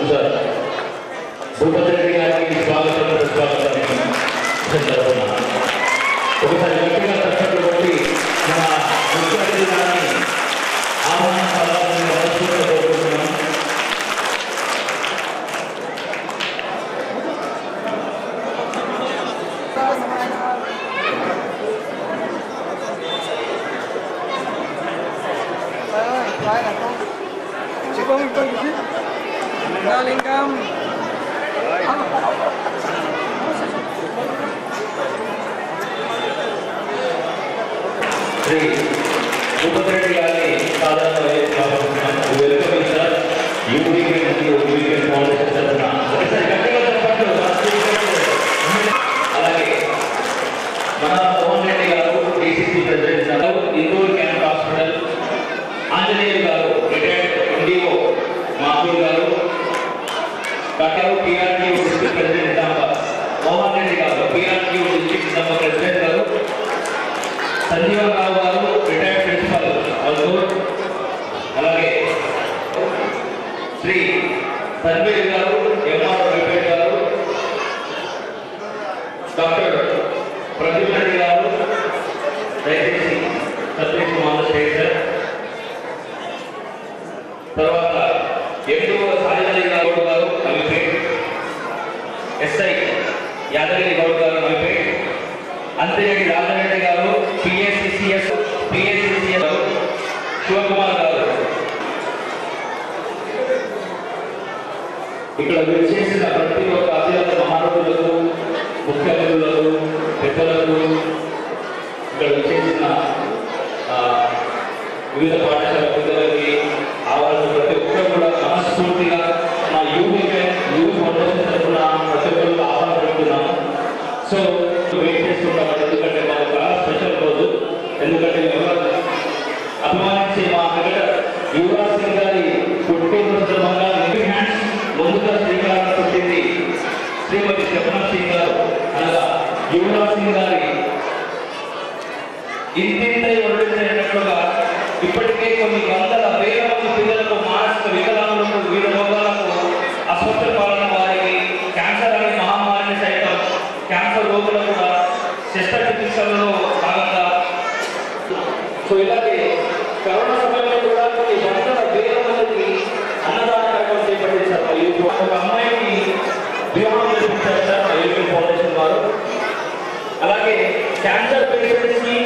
Sir Bhupathi Reddy గారికి స్వాగతం ఒకసారి గట్టిగా తప్పట్లు కొట్టి మన ముఖ్య అతిథి గారిని ఆహ్వానించాలని కోరుకుంటున్నాం. శ్రీ భూపతి రెడ్డి గారిని సాధారణ వెల్కమ్ సార్ యూవీకెండ్ ఫౌండేషన్ తరఫున ఒకసారి గట్టిగా చెప్పట్లు. అలాగే మన Mohan Reddy garu DCC president, Indur cancer hospital, Anjaneyulu garu retired ఇండియో Madhur garu, doctor PRT district president Mohan Reddy garu PRT district president గారు, సంజీవరావు గారు రిటైర్డ్ ప్రిన్సిపల్ అల్గూర్, అలాగే శ్రీ తన్వీర్ గారు ఎంఆర్ వెంకట్ గారు, డాక్టర్ ప్రదీప్ రెడ్డి గారు దయచేసి సబ్జెక్ట్ మామూలు చేశారు. తర్వాత ఎండో సాయిధరి గౌడ్ గారు అమీపేట్, ఎస్ఐ యాదగిరి గౌడ్ గారు అమీపేట్, అంతిరెడ్డి రాజారెడ్డి గారు పిఎస్సిసిఎస్ శివకుమార్ గారు. ఇక్కడ విచ్చేసిన ప్రతి ఒక్క అతిరథ మహారథులకు, ముఖ్య అతిథులకు, పెద్దలకు, ఇక్కడ విచ్చేసిన వివిధ పాఠశాల పిల్లలకి ఆవాల్సిన ప్రతి ఒక్కరు కూడా మనస్ఫూర్తిగా మా యూత్ ఫౌండేషన్ తరఫున ప్రతి ఒక్కరు ఆహ్వానం పెడుతున్నాము. సో వెయిట్ చేస్తుంటాం ఎందుకంటే మాకు చాలా స్పెషల్ రోజు. ఎందుకంటే అభిమానించే మా క్రికెటర్ యువరాజ్ సింగ్ గారి పుట్టినరోజు సందర్భంగా ముందుగా శ్రీకారం పుట్టింది శ్రీమతి శబనం సింగ్ గారు. అనగా యువరాజ్ సింగ్ గారి ఇంటింటై ఒడిసినట్లుగా ఇప్పటికే కొన్ని వందల వేల మంది పిల్లలకు, మానసిక వికలాంగులకు, వివిధ రోగాలకు, అస్వస్థ పాలన వారికి, క్యాన్సర్ అనే మహమ్మారిని సైతం క్యాన్సర్ రోగులకు కూడా శస్త్రచికిత్సలలో భాగంగా, సో ఇలాగే కరోనా సమయంలో కూడా కొన్ని వందల వేల మందికి అన్నదాన కార్యక్రమం చేపట్టించారు. ఒక అమ్మాయికి వివాహం చేపించారు సార్ యూవీకెండ్ ఫౌండేషన్ వారు. అలాగే క్యాన్సర్ పేషెంట్స్ కి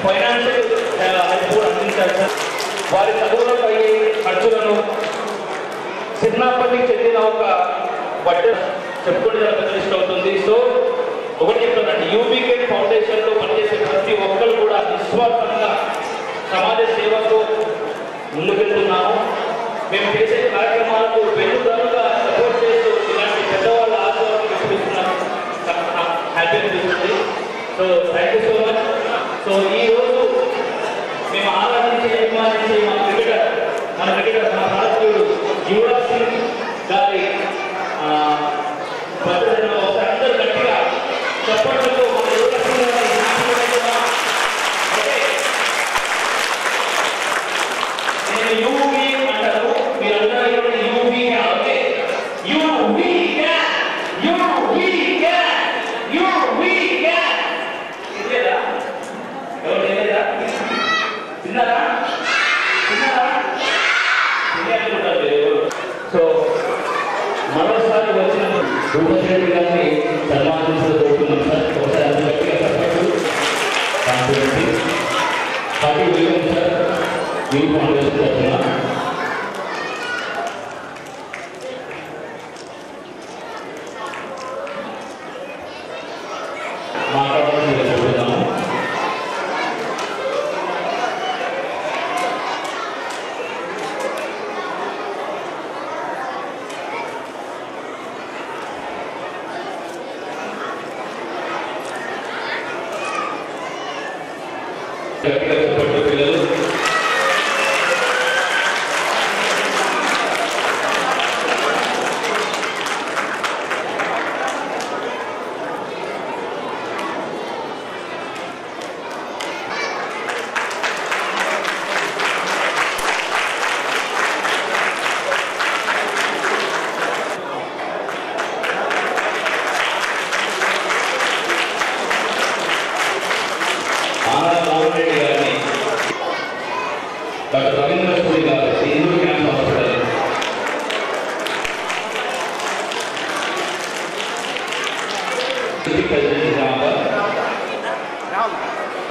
ఫైనాన్షియల్ హెల్ప్ కూడా అందించారు సార్. వారి చదువులకు అయ్యే ఖర్చులను చిన్నప్పటికి చెందిన ఒక బడ్జెట్ చెప్పుకుంటే చాలా పెద్ద లిస్ట్ అవుతుంది. సో ఒకటి చెప్తానండి, యూవీకెండ్ ఫౌండేషన్ లో పనిచేసే ప్రతి ఒక్కరు కూడా నిస్వార్థంగా సమాజ సేవకు ముందుకెళ్తున్నాము. మేము చేసే కార్యక్రమాలకు వెన్నుదన్నుగా సపోర్ట్ చేస్తూ ఇలాంటి పెద్దవాళ్ళ ఆశయాలను వినిపిస్తున్నాము. హ్యాపీ అనిపిస్తుంది. So thank you so much. So ఈ రోజు మేము ఆరాధించే, అభిమానించే మన క్రికెటర్ మన భారతీయుడు యువరాజ్ సింగ్ గారి ప్రదర్శనలో ఒకసారి అందరూ గట్టిగా చెప్పడంతో మన యువరాజ్ సింగ్ గారి నేను యూవీ అంటారు, మీరందరూ యూవీ ఓకే యూవీ లేదా ఎవరు లేదా తిన్నారా సో మరోసారి వచ్చిన భూపతి రెడ్డి గారిని సన్మానించబోతున్నాం సార్. ఒకసారి అది గట్టిగా చెప్పట్టు party welcome sir youth foundation తరఫున. మాట్లాడాలని కోరుతున్నాము. గట్టిగా చెప్పట్టు పిల్లలు.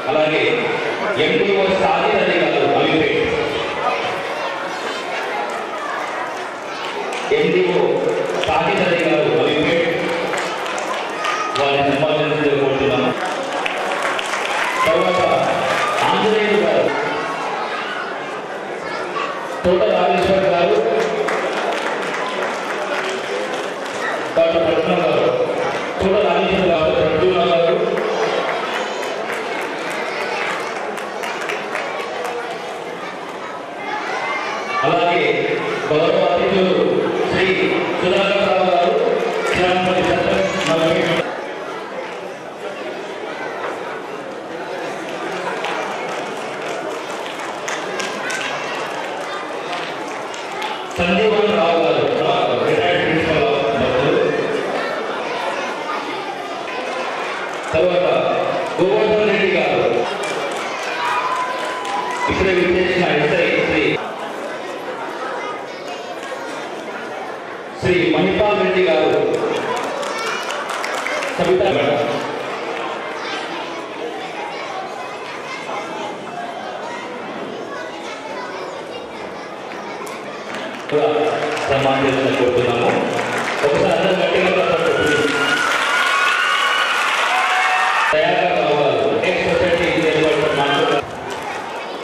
అలాగే ఎంపీఓ సాజిద్ అలీ గారు అమీర్పేట్, ఎంపీఓ సాజిద్ అలీ గారు అమీర్పేట్ వారిని సంపాదించే కోరుతున్నాము. తర్వాత ఆంజనేయులు గారు, తోట రాజేశ్వర్ గారు, డాక్టర్ రత్న గారు, తోట రాజేశ్వర్ గారు, ప్రద్యుమ్న గారు, అలాగే గౌరవ అతిథులు శ్రీ సుధాకర్ రావు గారు, శ్రీరామపల్లి సర్పంచ్ సంజీవన్ రావు గారు, రిటైర్డ్ ప్రిన్సిపల్ ఆఫీసర్. తర్వాత గోవర్ధన్ రెడ్డి గారు, ఇక్కడ విచ్చేసిన ఎస్ఐ శ్రీ మహిపాల్ రెడ్డి గారు, సవితా మేడం, సన్మానం కోరుతున్నాము. ఒకసారి అందరూ గట్టిగా దయాకర్ రావు గారు, ఎక్స్ సొసైటీ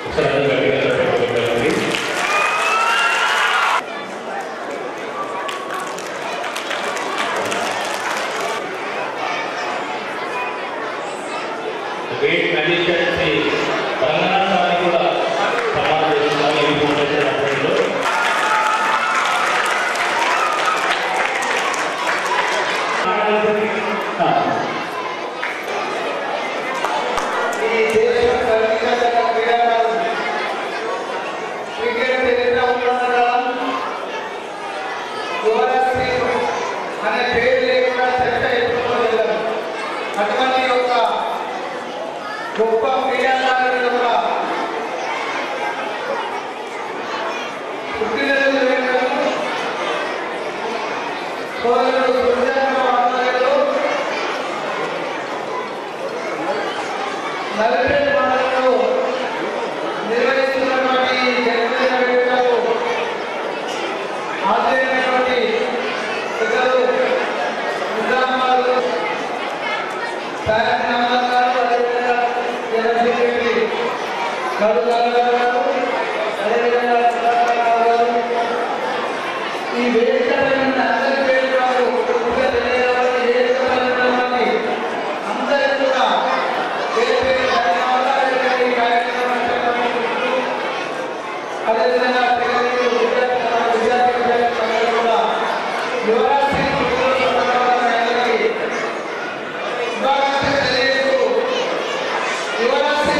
ఒకసారి అందరూ గట్టిగా వెయిట్ మెడిషన్ శ్రీ రంగనాథ్ స్వామి కూడా సన్మానం చేస్తున్నాము. ఈ ఫౌండేషన్ ఆధ్వర్యంలో గొప్ప క్రీడాకారులు కూడా పుట్టినరోజు వేడుకలు సోదరుడు ఆధ్వర్యంలో నల్లపేట మండలంలో నిర్వహిస్తున్నటువంటి జన్మదిన వేడుకలు హాజరైనటువంటి పెద్దలు నిజామాబాద్ ఈ వేదిక అందరి పేరు అందరూ కూడా అదేవిధంగా విద్యార్థి కూడా యువరాజ్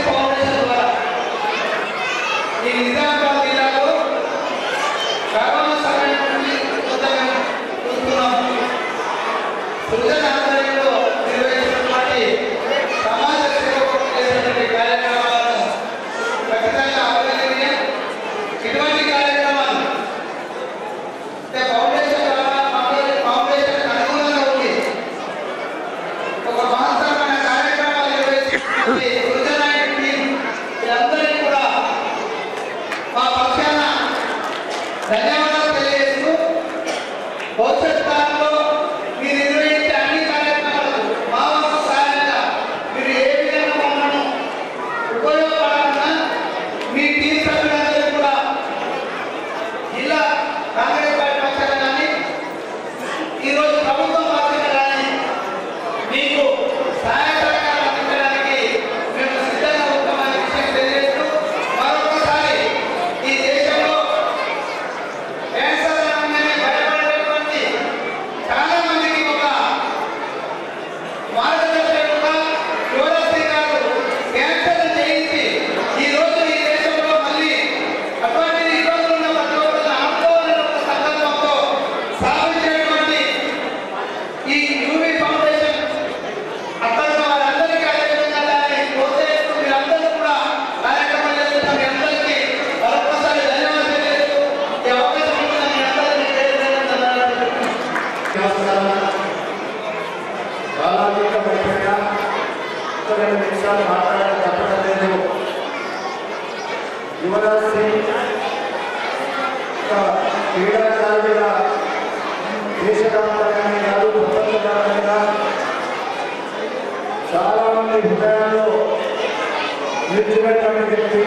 ఫౌండేషన్ ద్వారా ఈ నిజామాబాద్ జిల్లాలో కరోనా సమయం నుండి చూస్తున్నాం. సృజన ఆధ్వర్యంలో నిర్వహిస్తున్నటువంటి సమాజ సేవకు చేసినటువంటి కార్యక్రమాలను ఖచ్చితంగా అభినందనీయం. ఇటువంటి కార్యక్రమాలు ఫౌండేషన్ ద్వారా ఫౌండేషన్ అనుగుణంగా ఉంది. ఒక మహత్తరమైన కార్యక్రమాలు నిర్వహిస్తున్నటువంటి అందరికీ కూడా మా పక్షాన ధన్యవాదాలు తెలియజేస్తూ భవిష్యత్ కాలంలో మీరు నిర్వహించే అన్ని కార్యక్రమాలకు మా వంతు సహాయంగా మీరు ఏ విధంగా మమ్మల్ని ఉపయోగపడాలన్నా మీ టీం సభ్యులందరూ కూడా జిల్లా కాంగ్రెస్ పార్టీ పక్షాన కానీ ఈరోజు ప్రభుత్వం పక్షాన కానీ మీకు సహాయ సహకారాలు అందించడానికి మేము సిద్ధంగా ఉంటామని విషయం తెలియజేస్తూ మరొకసారి ఈ దేశంలో క్యాన్సర్ అనగానే భయపడేటువంటి చాలా మందికి ఒక మార్గదర్శకుడుగా యువరాజు గారు క్యాన్సర్ జయించి ఈ రోజు ఈ దేశంలో మళ్ళీ అటువంటి ఇబ్బందులు ఉన్న ప్రతి ఒక్కరిని ఆపుకోవాలనే ఒక సంకల్పంతో స్థాపించినటువంటి ఈ యూవీ ఫౌండేషన్ అక్కడ వారందరికీ అదేవిధంగా దాన్ని ప్రోత్సహిస్తూ మీరందరూ కూడా కార్యక్రమాలు చేస్తున్న మీ అందరికీ మరొకసారి ధన్యవాదాలు తెలియజేస్తూ ఈ అవకాశం ఇచ్చిన మీ అందరికీ ధన్యవాదాలు. నమస్కారం. 2 నిమిషాలు మాట్లాడడం తప్పడం లేదు. యువరాజ్ సింగ్ క్రీడాకారుడిగా దేశవ్యాప్తంగానే కాదు ప్రపంచవ్యాప్తంగా చాలా మంది హృదయాల్లో నిలిచినటువంటి వ్యక్తి.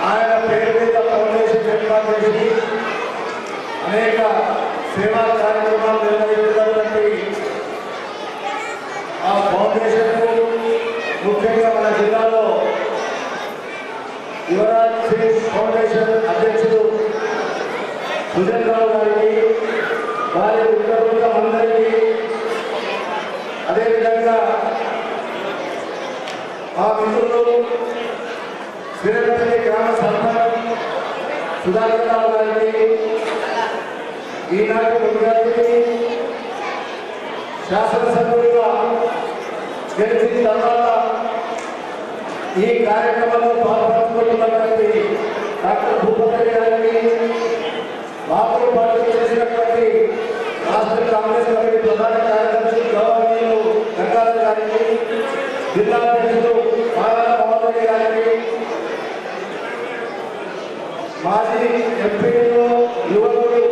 ఆయన పేరు మీద ఫౌండేషన్ ఏర్పాటు చేసి అనేక సేవా కార్యక్రమాలు నిర్వహిస్తున్నటువంటి ఆ ఫౌండేషన్ ముఖ్యంగా మన జిల్లాలో యువరాజ్ సింగ్ ఫౌండేషన్ అధ్యక్షుడు సుజన్ రావు గారికి, వారి అందరికీ, అదేవిధంగా మా మిత్రులు శ్రీరంగపల్లి గ్రామ సర్పంచ్ సుధాకర్ రావు గారికి, ఈనాటి ముఖ్యమంత్రి శాసనసభ్యులుగా గెలిచిన తర్వాత ఈ కార్యక్రమంలో పాల్పంచుకుంటున్నటువంటి డాక్టర్ భూపతి గారికి, మాతో పాటు చేసినటువంటి రాష్ట్ర కాంగ్రెస్ కమిటీ ప్రధాన కార్యదర్శి గౌరవనీయులు గంగాధర్ గారికి, జిల్లా అధ్యక్షులు మారాల మహోదరి గారికి, మాజీ ఎంపీలు యువకులు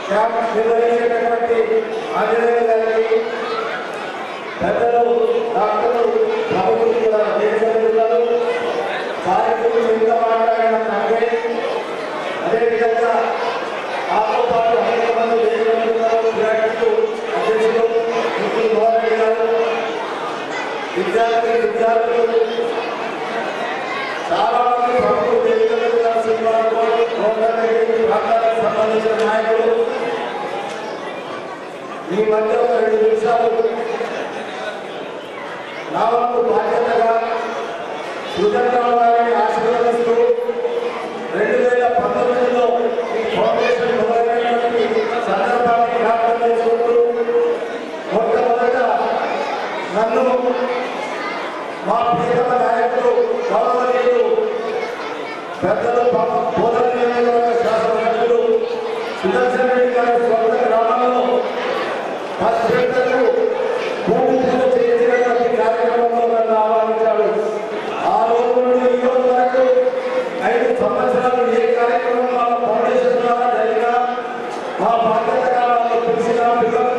క్యాంప్ నిర్వహించేటటువంటి ఆంజనేయ గారికి, పెద్దలు డాక్టర్లు ప్రభుత్వం కూడా దేశంలో కార్యక్రమం ఇంకా మాట్లాడిన తప్పే. అదేవిధంగా ఆతో పాటు అనేక మంది అధ్యక్షులు ముఖ్యులు మోహన్ గారు, విద్యార్థులు చాలా మంది ప్రభుత్వ ప్రాంతానికి సంబంధించిన నాయకులు ఈ మధ్య 2 నిమిషాలు నా వంతు బాధ్యతగా సుజన్రావు గారిని ఆశీర్వదిస్తూ 2019లో ఈ ఫౌండేషన్ మొదలైనటువంటి సందర్భాన్ని జ్ఞాపకం చేసుకుంటూ మొట్టమొదట నన్ను మా ప్రియతమ నాయకులు గౌరవనీయులు పెద్దలు బోధన నియోజకవర్గ శాసనసభ్యులు సుదర్శన్ రెడ్డి గారి స్వంత గ్రామంలో భూమి పూజ చేసినటువంటి కార్యక్రమంలో నన్ను ఆహ్వానించాడు. ఆ రోజు నుండి ఈ రోజు వరకు 5 సంవత్సరాలు ఏ కార్యక్రమం మా ఫౌండేషన్ ద్వారా జరిగినా మా బాధ్యతగా వాళ్ళు పిలిచిన పిల్లలు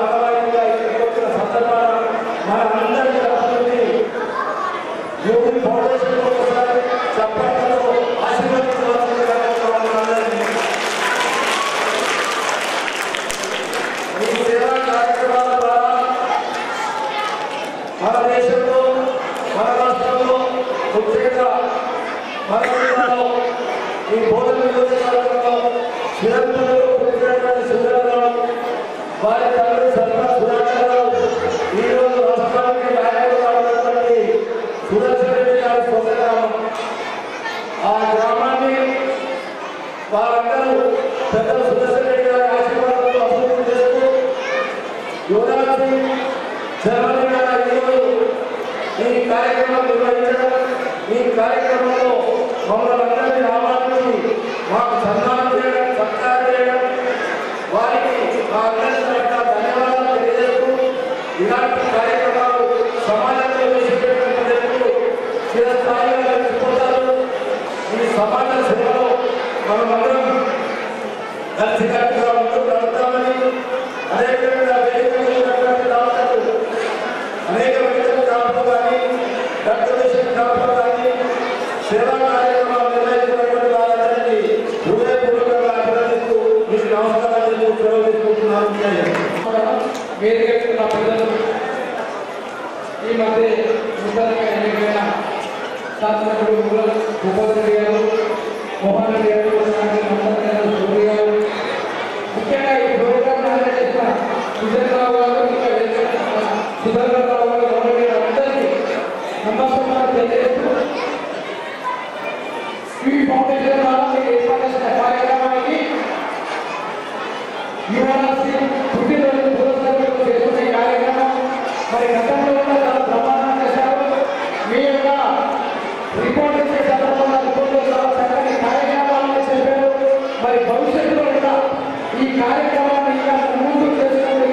ఆధారంగా ఇక్కడికి వచ్చిన సందర్భాలు మన అందరికీ అభివృద్ధి యోగి ఫౌండేషన్ ఒకసారి చప్పట్లతో ఆశీర్వదించవలసిందిగా అందరినీ ఈ సేవా కార్యక్రమాల ద్వారా మన దేశంలో, మన రాష్ట్రంలో, ముఖ్యంగా మన జిల్లాలో ఈ బోధన నియోజకవర్గంలో చిరంతలు పుట్టినటువంటి సుందరరావు, వారి తండ్రి సర్పంచ్ సుధాకర్ రావు, ఈరోజు రాష్ట్రానికి నాయకులుగా ఉన్నటువంటి సుదర్శన్ రెడ్డి గారి సొంత గ్రామం. ఆ గ్రామాన్ని వారందరూ పెద్దలు సుదర్శన్ రెడ్డి గారి ఆశీర్వాదంతో అభివృద్ధి చేస్తూ యువరాజ్ సింగ్ జర్మనీ ఈరోజు ఈ కార్యక్రమం నిర్వహించడం, ఈ కార్యక్రమంలో మమ్మల్ని అందరినీ ఆహ్వానించి మాకు సన్మానం చేయడం, సత్కారం చేయడం, వారికి మా అందరి తరఫున ధన్యవాదాలు తెలియజేస్తూ ఇలాంటి కార్యక్రమాలు సమాజంలో వేసేటటువంటి వ్యక్తులు చిరస్థాయిగా కలిసిపోతారు. ఈ సమాజ సేవలో మనమందరం కలిసికట్టుగా ఉంటూ నడుపుతామని, అదేవిధంగా అనేక వ్యక్తులు కావడం కానీ డాక్టరేషన్ కావడం కానీ సేవా కార్యక్రమాలు నిర్వహించినటువంటి వారందరికీ హృదయపూర్వకంగా అభినందిస్తూ మీకు నమస్కారాలు సెలవు తీసుకుంటున్నాను. వేదిక ప్రజలు ఈ మధ్య నూతనంగా ఎన్నికైన శాసనసభ్యులు భూపతి రెడ్డి గారు, మోహన్ రెడ్డి గారు, సూర్య గారు, ముఖ్యంగా ఈ ప్రోగ్రాం చేసిన సుజన్రావు గారు, సుధాకర్ రావు గారు, మోహన్ రెడ్డి అందరికీ నమస్కారాలు తెలియజేస్తూ ఈ ఫౌండేషన్ ద్వారా మీరు ఏర్పాటు చేసిన కార్యక్రమానికి యువరాజ్ సింగ్ పుట్టినరోజు పురస్కారం చేసుకునే కార్యక్రమం మరి గతంలో కూడా చాలా ప్రమాణం చేశారు. మీ యొక్క రిపోర్ట్ ఇచ్చే సందర్భంగా రిపోర్ట్లో చాలా చక్కని కార్యక్రమాలను చెప్పారు. మరి భవిష్యత్తులో కూడా ఈ కార్యక్రమాన్ని ఇంకా ముందుకు చేసుకునే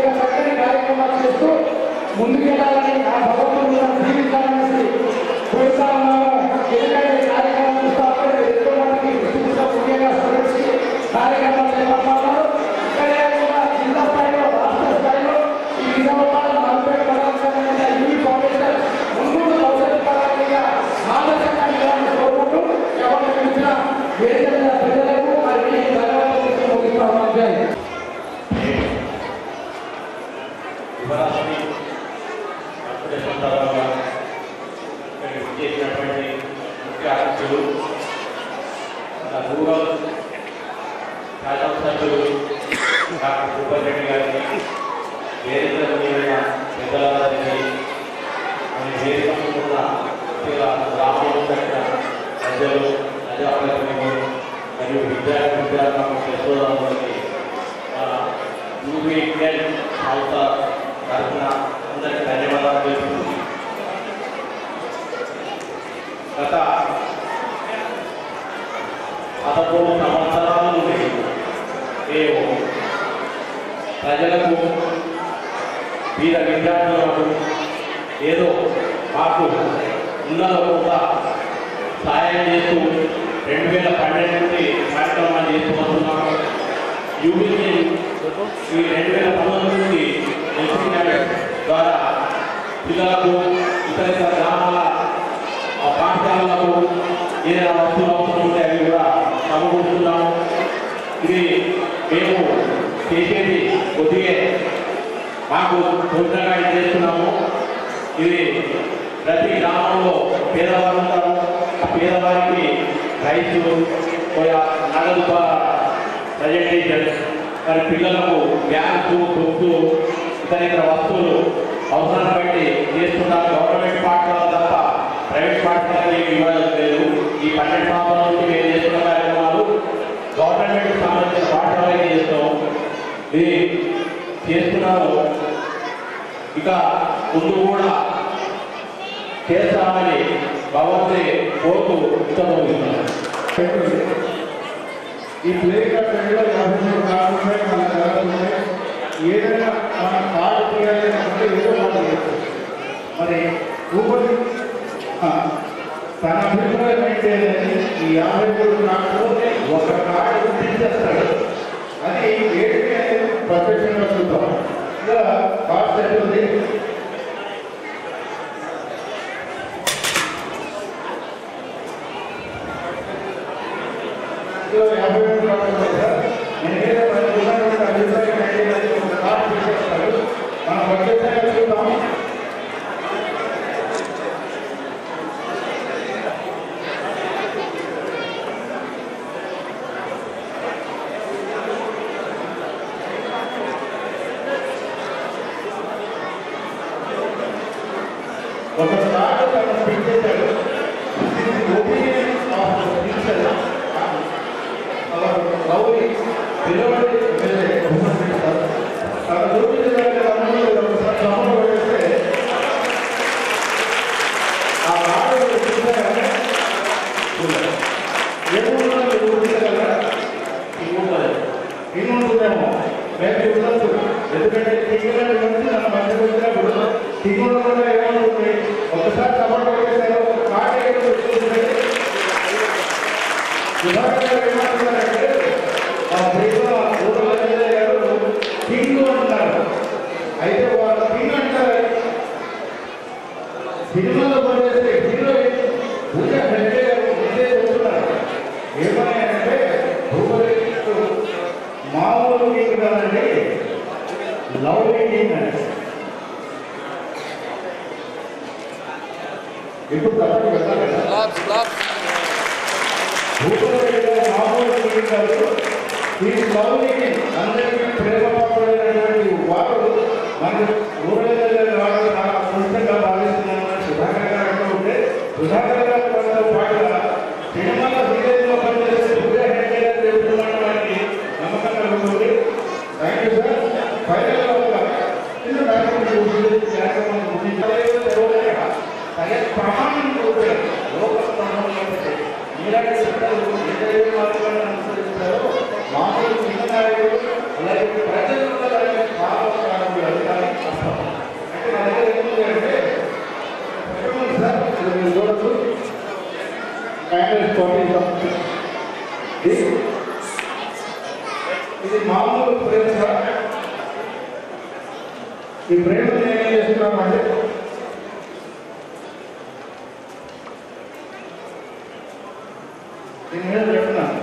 రూరల్ శాసనసభ్యులు డాక్టర్ భూపతి రెడ్డి గారికి, వేదిక మీద పెద్దలందరికీ, వేదిక ఉన్న గ్రామీణ ప్రజలు, ప్రజాప్రతినిధులు మరియు విద్యార్థులకు తెలుసుకోవడానికి యూపీఎల్ సంస్థ తరఫున అందరికీ ధన్యవాదాలు తెలుపుతుంది. గత 11 సంవత్సరాల నుండి మేము ప్రజలకు, వీర విద్యార్థులకు ఏదో మాకు ఉన్నదో కొంత సహాయం చేస్తూ 2012 నుండి కార్యక్రమాలు చేస్తూ వస్తున్నాము. యూపీసీ ఈ 2019 నుండి ద్వారా పిల్లలకు, ఇతర గ్రామాల పాఠశాలలకు ఏదైనా వస్తువులు అవసరం ఉంటే అవి కూడా సమకూరుస్తున్నాము. ఇది మేము చేసేది కొద్దిగా మాకు తొందరగా చేస్తున్నాము. ఇది ప్రతి గ్రామంలో పేదవారు ఉంటారు. ఆ పేదవారికి రైతు నగదు ప్రజెంటేషన్, మరి పిల్లలకు బ్యాగ్స్, బుక్స్, ఇతర వస్తువులు అవసరాన్ని బట్టి చేస్తున్నారు. గవర్నమెంట్ పాఠశాల తప్ప ప్రైవేట్ పాఠశాలకి ఇవ్వడం లేదు. ఈ 12 సంవత్సరాల నుంచి మేము చేస్తున్న కార్యక్రమాలు గవర్నమెంట్ సంబంధించిన పాఠశాలకి చేస్తాం. ఇది చేస్తున్నాము. ఇక ముందు కూడా చేస్తామని భగవంతుని కోరుతూ ఉత్తమవుతున్నాను. ఈ ప్లే కార్డులో 53 కార్డు ఉన్నాయి, మన దగ్గర ఉన్నాయి. ఏదైనా మన కార్డు చేయాలంటే ఏదో మాట్లాడుతుంది. మరి ఊపడి తన అభిప్రాయం ఏంటి అనేది ఈ 53 కార్డులో ఒక కార్డు తీసేస్తాడు. అది ఏంటి అనేది ప్రత్యక్షంగా చూద్దాం. ఇలా కార్డు సెట్ ఉంది. ఇందులో 53 కార్డులు ఉన్నాయి సార్. నేనైతే ఉన్నటువంటి అభిప్రాయం ఏంటి అనేది ఒక కార్డు తీసేస్తాడు. మనం ప్రత్యక్షంగా చూద్దాం. ఒక కార్డు తను తీసేశాడు. ఒపీనియన్ ఆఫ్ టీచర్ లవ్లీ పిల్లవాడి తన చూపించడానికి ఒకసారి సమయంలో వేస్తే ఆ కార్డు చూపించగలరా? ఏముంటుందో చూపించగలరా? ఇన్నుంటుందేమో మేబీ ఉండదు. ఎందుకంటే టీచర్ నుంచి తన మధ్య వచ్చినప్పుడు టీచర్ కూడా ఏమవుతుంది, ఒకసారి సపోర్ట్ పెట్టేశారు. కార్డు సుధాకర్ గారు ఏమంటున్నారంటే ఆ దేశంలో ఊళ్ళో గారు కింగ్ అంటారు. అయితే వాళ్ళు కింగ్ అంటారు. సినిమాలో పనిచేస్తే హీరోయిన్ పూజ హెగ్డే గారు ముందే చెప్తున్నారు. ఏమని అంటే భూపతి మామూలు కింగ్ కాదండి, లవ్లీ కింగ్ అంటే. ఇప్పుడు తప్పని వెళ్ళాలి. మామూలు కింగ్ కాదు, ఈ లవ్లీ కింగ్. అందరికీ ప్రేమపడైనటువంటి వారు మనకు ఊళ్ళో రావడం చాలా అదృష్టంగా భావిస్తున్నామని సుధాకర్ గారు అంటూ ఉంటే, సుధాకర్ గారు పడిన పాటల సినిమాలో హీరోయిన్లో పనిచేసే పూజ హెగ్డే గారు చెబుతున్నాడు. మనకి నమ్మకం కలుగుతుంది. Thank you sir. ఫైనల్గా ఒక చిన్న కార్యక్రమం ప్రమాణం చూపారు. లోక ప్రమాణం మీలాంటి పిల్లలు ఏ మార్గాలను అనుసరిస్తారో మామూలు చిన్న నాయకులు అలాగే ప్రజలు భావకారులు అధికారం కష్టం. అంటే నా దగ్గర ఏముంది అంటే సార్ మీరు చూడచ్చు ఇది మామూలు ప్రేమ సార్. ఈ ప్రేమ నేనేం చేస్తున్నామంటే దీని మీద చెప్తున్నాను.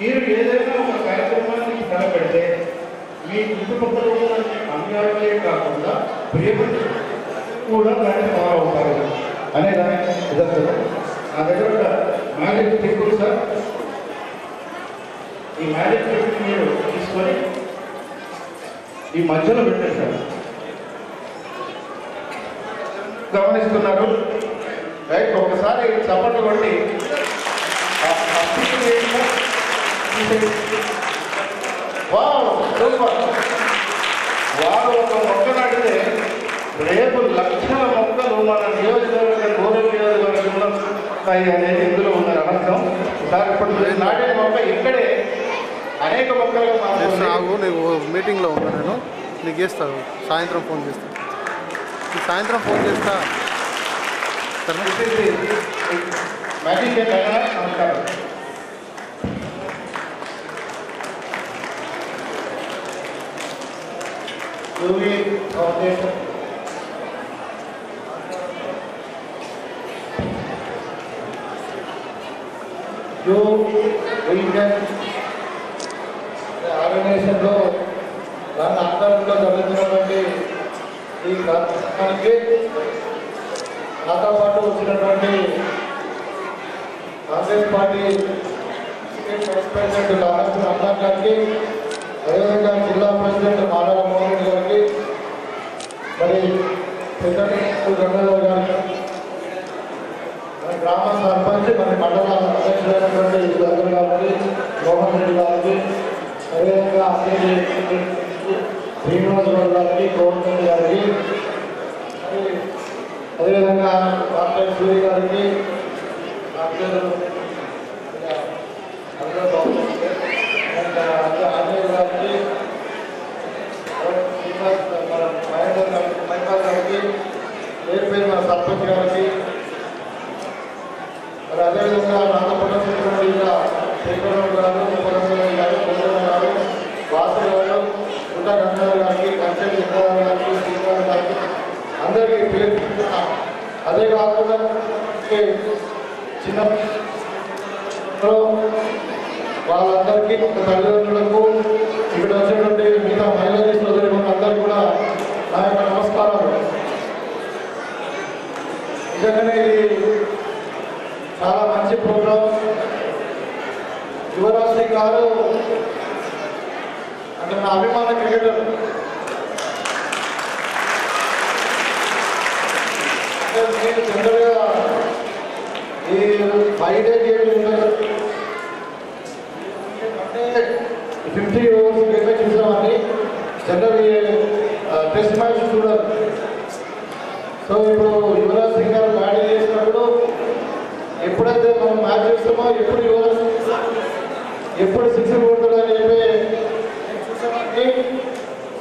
మీరు ఏదైనా ఒక కార్యక్రమానికి తలపెడితే మీ చుట్టుపక్కల ఉన్న అన్యాయాలే కాకుండా ప్రేమ కూడా దాన్ని ఫాలో అవుతారు. Magic trick sir. ఈ మ్యాజిక్ ట్రిక్ మీరు తీసుకొని ఈ మధ్యలో పెట్టండి సార్. గమనిస్తున్నారు రైట్. ఒకసారి చప్పట్లు కొట్టి వారు ఒక మొక్క నాటితే రేపు లక్షల మొక్కలు మన నియోజకవర్గం గోరల్ నియోజకవర్గంలో అనేది ఇందులో ఉన్న రహస్యం సార్. ఇప్పుడు నాటిన మొక్క ఇక్కడే అనేక మొక్కలు నాకు నీకు మీటింగ్లో ఉన్నా, నేను నీకు చేస్తాను సాయంత్రం ఫోన్ చేస్తాను. నీకు సాయంత్రం ఫోన్ చేస్తా. మ్యాజిక్ నమస్కారం. యూవీ ఫౌండేషన్ ఆర్గనైజేషన్లో దాని ఆధ్వర్యంలో జరుగుతున్నటువంటి ఈ కార్యక్రమానికి నాతో పాటు వచ్చినటువంటి Congress party state vice president Lawrence అమ్మాన్ గారికి, అదేవిధంగా జిల్లా ప్రెసిడెంట్ మానవ మోహన్ రెడ్డి గారికి, మరి సెక్రటరీ గంగాధర్ గారికి, గ్రామ సర్పంచ్ మరి మండల అధ్యక్షుడైనటువంటి గంగాధర్ గారికి, మోహన్ రెడ్డి గారికి, అదేవిధంగా శ్రీనివాసరావు గారికి, గోవర్ధన్ గారికి, అదేవిధంగా డాక్టర్ సూర్య గారికి, డాక్టర్ ఆంజనేయ గారికి, మహేందర్ గారికి, మైపాల్ గారికి, పేరు పేరు మన సర్పంచ్ గారికి, మరి అదేవిధంగా నాతో ప్రదర్శించినటువంటి ఇంకా శేఖరరావు గారు, ఉపరంజన్ గారు, గోవర్ధన్ గారు, వాసు గారు, పుట్ట గంగాధర్ గారికి, కంచె గంగాధర్ గారికి, శ్రీనివాస్ గారికి అందరికీ పేరు పెడుతున్నాం. అదే కాకుండా చిన్న వాళ్ళందరికీ తల్లిదండ్రులకు ఇక్కడ వచ్చినటువంటి మిగతా మహిళా సోదరులు అందరికీ కూడా నా యొక్క నమస్కారాలు. నిజంగానే ఇది చాలా మంచి ప్రోగ్రాం. యువరాజ్ సింగ్ గారు అంటే నా అభిమాన క్రికెటర్. నేను జనరల్గా ఈ 5 డే గేమ్ అంటే 50 ఓవర్స్ గేమే చూసామని జనరల్ టెస్ట్ మ్యాచ్ చూడాలి. సో ఇప్పుడు యువరాజ్ సింగ్ గారు బ్యాటింగ్ చేసినప్పుడు ఎప్పుడైతే మనం మ్యాచ్ చూస్తామో ఎప్పుడు యువరాజ్ ఎప్పుడు 6 కొడుతుందని చెప్పి చూసామని.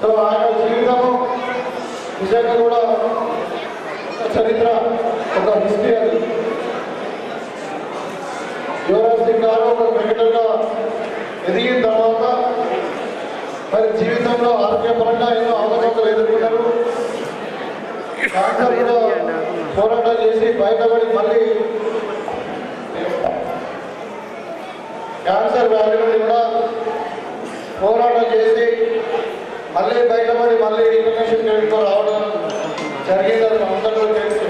సో ఆయన జీవితము నిజంగా కూడా చరిత్ర, ఒక హిస్టరీ. అది యువరాజ్ సింగ్ గారు ఒక క్రికెటర్గా ఎదిగిన తర్వాత మరి జీవితంలో ఆరోగ్యపరంగా ఎన్నో అవకాశాలు ఎదుర్కొన్నారు. క్యాన్సర్ కూడా పోరాటం చేసి బయటపడి మళ్ళీ క్యాన్సర్ వ్యాధి నుండి కూడా పోరాటం చేసి మళ్ళీ బయటపడి మళ్ళీ ఇంటర్నేషనల్ క్రికెట్తో రావడం జరిగింది. అది అందరూ తెలుసు.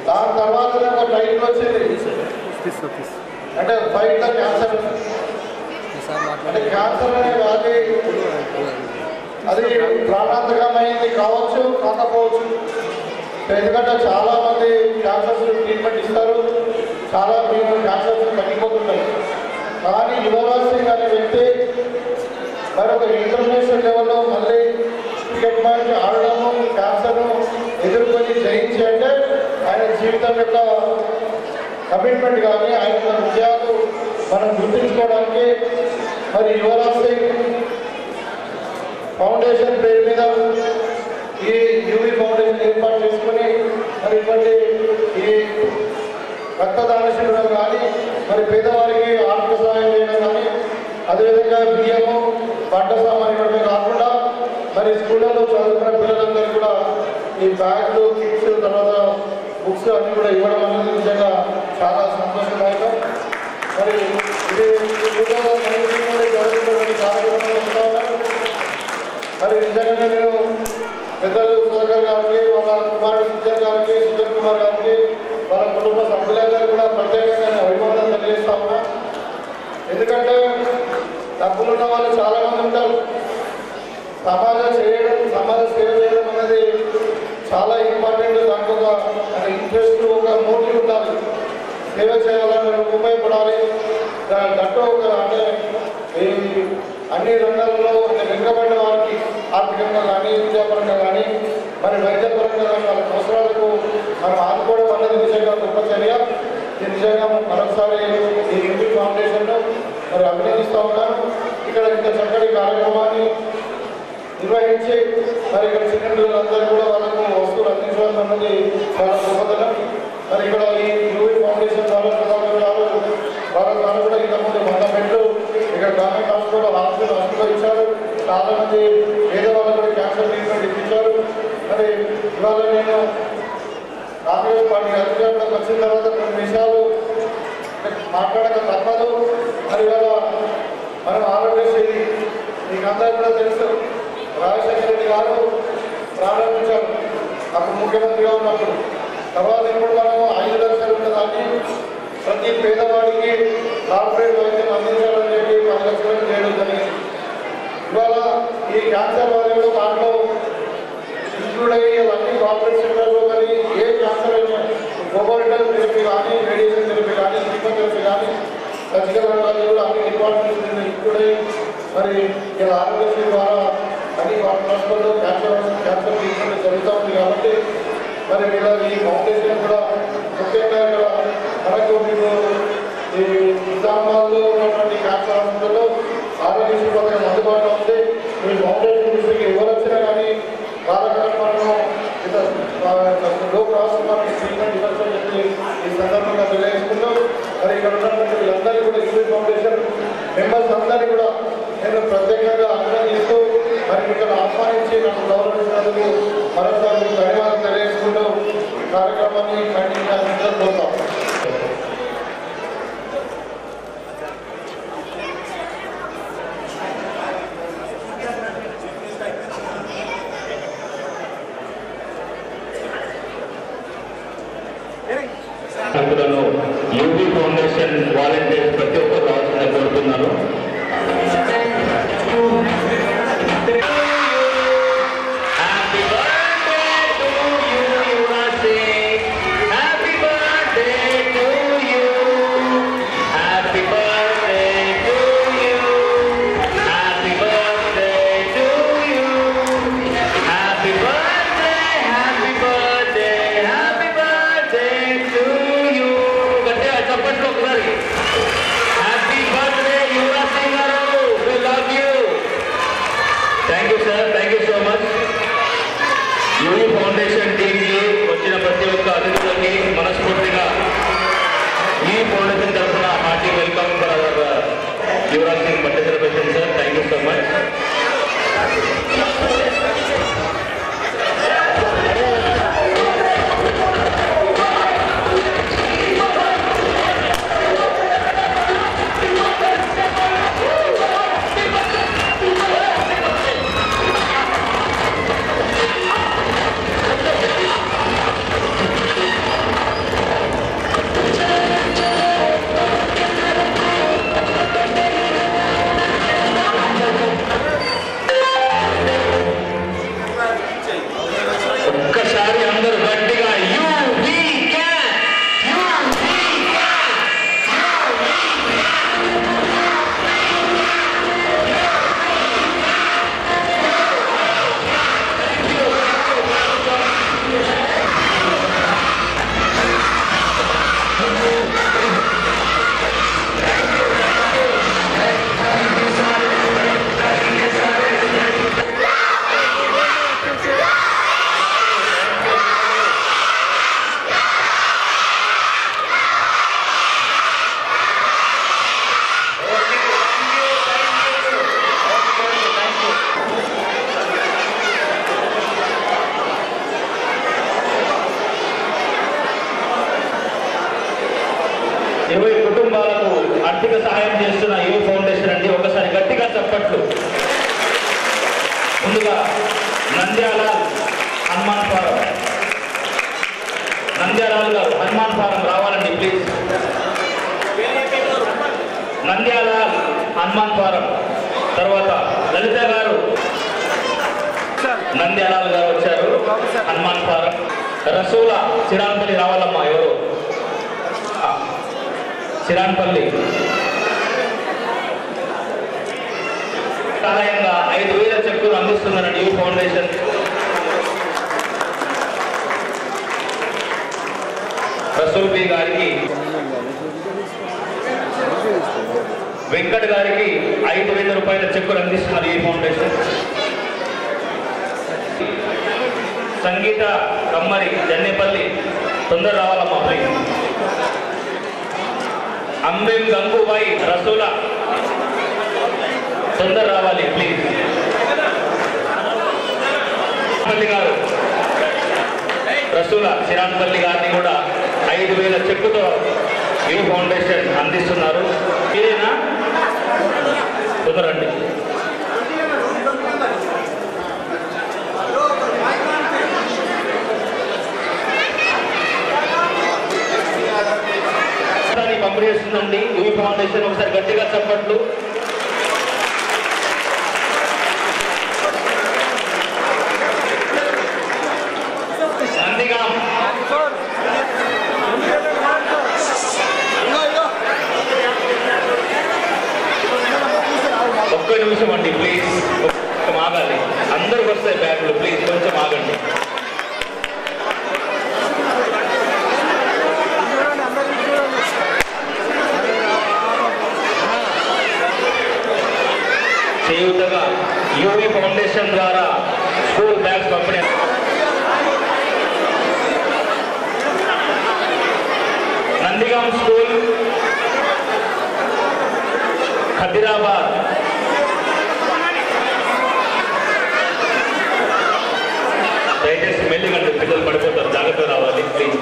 దాని తర్వాత ఒక టైటిల్ వచ్చింది అంటే ఫైట్ ద క్యాన్సర్. అంటే క్యాన్సర్ అనే వ్యాధి అది ప్రాణాంతకమైంది కావచ్చు, కాకపోవచ్చు. ఎందుకంటే చాలా మంది క్యాన్సర్స్ ట్రీట్మెంట్ ఇస్తారు, చాలా క్యాన్సర్స్ తగ్గిపోతుంటాయి. కానీ యువరాజ్ సింగ్ అనే వ్యక్తి మరొక ఇంటర్నేషనల్ లెవెల్లో మళ్ళీ క్రికెట్ మ్యాచ్ ఆడడము, క్యాన్సర్ను ఎదుర్కొని జయించి అంటే ఆయన జీవితం యొక్క కమిట్మెంట్ కానీ ఆయన విజయాలు మనం గుర్తించుకోవడానికి మరి యువరాజ్ సింగ్ ఫౌండేషన్ పేరు మీద ఈ యూవీ ఫౌండేషన్ ఏర్పాటు చేసుకుని మరి ఇటువంటి ఈ రక్తదాన శిబిరం కానీ మరి పేదవారికి ఆర్థిక సహాయం చేయడం కానీ అదేవిధంగా బియ్యము, పంట సామాన్ ఇవ్వడమే కాకుండా మరి స్కూళ్ళలో చదువుకున్న పిల్లలందరూ కూడా ఈ బ్యాగ్లు, కిట్స్, తర్వాత బుక్స్ అన్నీ కూడా ఇవ్వడం అనేది నిజంగా చాలా సంతోషదాయకం. మరి ఇది జరుగుతున్నటువంటి కార్యక్రమాలు వస్తూ ఉన్నారు. మరి నిజంగానే నేను పెద్దలు సుధాకర్ గారికి, వాళ్ళ కుమారుడు సుజన్ గారికి, సుధీర్ కుమార్ గారికి, వాళ్ళ కుటుంబ సభ్యులందరూ కూడా ప్రత్యేకంగా అభిమానం సేవ చేయాలని ఉపయోగపడాలి. దట్టు అంటే ఈ అన్ని రంగాలలో వెనుకబడిన వారికి ఆర్థికంగా కానీ విద్యాపరంగా కానీ మరి వైద్యపరంగా కానీ వాళ్ళ అవసరాలకు మనం ఆదుకోవడం అనేది నిజంగా గొప్ప చర్య. ఈ నిజంగా మరొకసారి ఈ యూపీ ఫౌండేషన్ను మరి అభినందిస్తూ ఉన్నాను. ఇక్కడ ఇంత చక్కటి కార్యక్రమాన్ని నిర్వహించి మరి ఇక్కడ చిన్నపిల్లలందరూ కూడా వాళ్ళకు వస్తువులు అందించడం అన్నది చాలా గొప్పతనం. మరి ఇక్కడ ఈ యూపీ ఫౌండేషన్ ద్వారా వాళ్ళ ద్వారా కూడా ఇంతకుముందు 100 బెడ్లు ఇక్కడ గవర్నమెంట్ హాస్పిటల్ ఇచ్చారు. చాలా మంది పేదవాళ్ళు కూడా క్యాన్సర్ ట్రీట్మెంట్ ఇప్పించారు. మరి ఇవాళ నేను కాంగ్రెస్ పార్టీ అధికారంలోకి వచ్చిన తర్వాత కొన్ని విషయాలు మాట్లాడక తప్పదు. మరి ఇవాళ మనం ఆరోగ్యశ్రీ మీకు అందరూ కూడా తెలుసు. రాజశేఖర రెడ్డి గారు ప్రారంభించారు అప్పుడు ముఖ్యమంత్రిగా ఉన్నప్పుడు. తర్వాత ఇప్పుడు మనం 5 లక్షలు ఉన్నదాన్ని ప్రతి పేదవాడికి కార్పొరేట్ వైద్యం అందించాలని చెప్పి 10 లక్షలకు చేయడం జరిగింది. ఇవాళ ఈ క్యాన్సర్ వాళ్ళు దాంట్లో ఇంక్లూడ్ అయ్యి అన్ని కార్పొరేట్ సెక్టర్లో కానీ ఏ క్యాన్సర్ అయినా కోబోరిటల్ థెరపీ కానీ రేడియేషన్ థెరపీ కానీ కీమోథెరపీ కానీ సర్జికల్ రంగాలు కూడా అన్ని డిపార్ట్మెంట్స్ ఇంక్లూడ్ అయ్యి మరి ఇలా ఆరోగ్యశ్రీ ద్వారా అన్ని హాస్పిటల్లో క్యాన్సర్ ట్రీట్మెంట్ జరుగుతూ ఉంది. కాబట్టి మరి వీళ్ళ ఈ ఫౌండేషన్ కూడా ముఖ్యంగా ఇక్కడ మనకు మీకు ఈ నిజామాబాద్లో ఉన్నటువంటి క్యాన్సర్ హాస్పిటల్లో ఆరోగ్యశ్రీ పథకం అందుబాటులో ఉంది. మీ ఫౌండేషన్ దృష్టికి ఎవరు వచ్చినా కానీ వాళ్ళకి మనము లో కాస్ట్ మనకి ట్రీట్మెంట్ ఇవ్వచ్చు అని చెప్పి ఈ సందర్భంగా తెలియజేసుకుంటాం. మరి ఇక్కడ ఉన్నటువంటి వీళ్ళందరినీ కూడా యూపీ ఫౌండేషన్ మెంబర్స్ అందరినీ కూడా నేను ప్రత్యేకంగా అభినందిస్తూ మరి ఇక్కడ ఆహ్వానించి నాకు గౌరవించినందుకు మరోసారి మీకు ధన్యవాదాలు తెలియజేసుకుంటూ కార్యక్రమాన్ని కంటిన్యూ చేయాలని కోరుతాం. యూపీ ఫౌండేషన్ వాలంటీర్స్ ప్రతి ఒక్కరు రావాల్సిందిగా కోరుతున్నాను. యూపీ ఫౌండేషన్ టీంకి వచ్చిన ప్రతి ఒక్క అతిథులకి మనస్ఫూర్తిగా ఈ ఫౌండేషన్ తరఫున hearty welcome for hour Yuvraj Singh birthday celebration sir. Thank you so much. కుటుంబాలకు ఆర్థిక సహాయం చేస్తున్న యువ ఫౌండేషన్ అండి. ఒకసారి గట్టిగా చప్పట్లు. ముందుగా నంద్యాల హనుమాన్ ఫారం, నంద్యాల గారు హనుమాన్ ఫారం రావాలండి ప్లీజ్. నంద్యాల హనుమాన్ ఫారం. తర్వాత లలిత గారు నంద్యాల గారు వచ్చారు హనుమాన్ ఫారం. రసూల చిరాంపల్లి రావాలమ్మా. ఎవరు సిరాన్పల్లి సహాయంగా 5,000 చెక్కులు అందిస్తున్నారు న్యూ ఫౌండేషన్. రసూల్ బి గారికి, వెంకట్ గారికి 5,000 రూపాయల చెక్కులు అందిస్తున్నారు ఈ ఫౌండేషన్. సంగీత కమ్మరి జన్నేపల్లి, తొందర రావాలమ్మా ప్లీజ్. అంబెం గంగూబాయి రసూల, తొందర రావాలి ప్లీజ్. పల్లి గారు రసూల సిరాన్పల్లి గారిని కూడా 5,000 చెక్కుతో యూ ఫౌండేషన్ అందిస్తున్నారు. మీరేనా? తొందరండి. పంపిణీ చేస్తుందండి యూ ఫౌండేషన్. ఒకసారి గట్టిగా చప్పట్లు. నందిగాం ఒక్క నిమిషం అండి ప్లీజ్, కొంచెం ఆగాలి. అందరికి వస్తాయి బ్యాగులు, ప్లీజ్ కొంచెం ఆగండి. చేయూతగా యూవీ ఫౌండేషన్ ద్వారా స్కూల్ బ్యాగ్స్ పంపిణీ. నందిగాం స్కూల్, ఖదిరాబాద్. దయచేసి మెల్లిగండి, పిల్లలు పడిపోతారు, జాగ్రత్త రావాలి ప్లీజ్.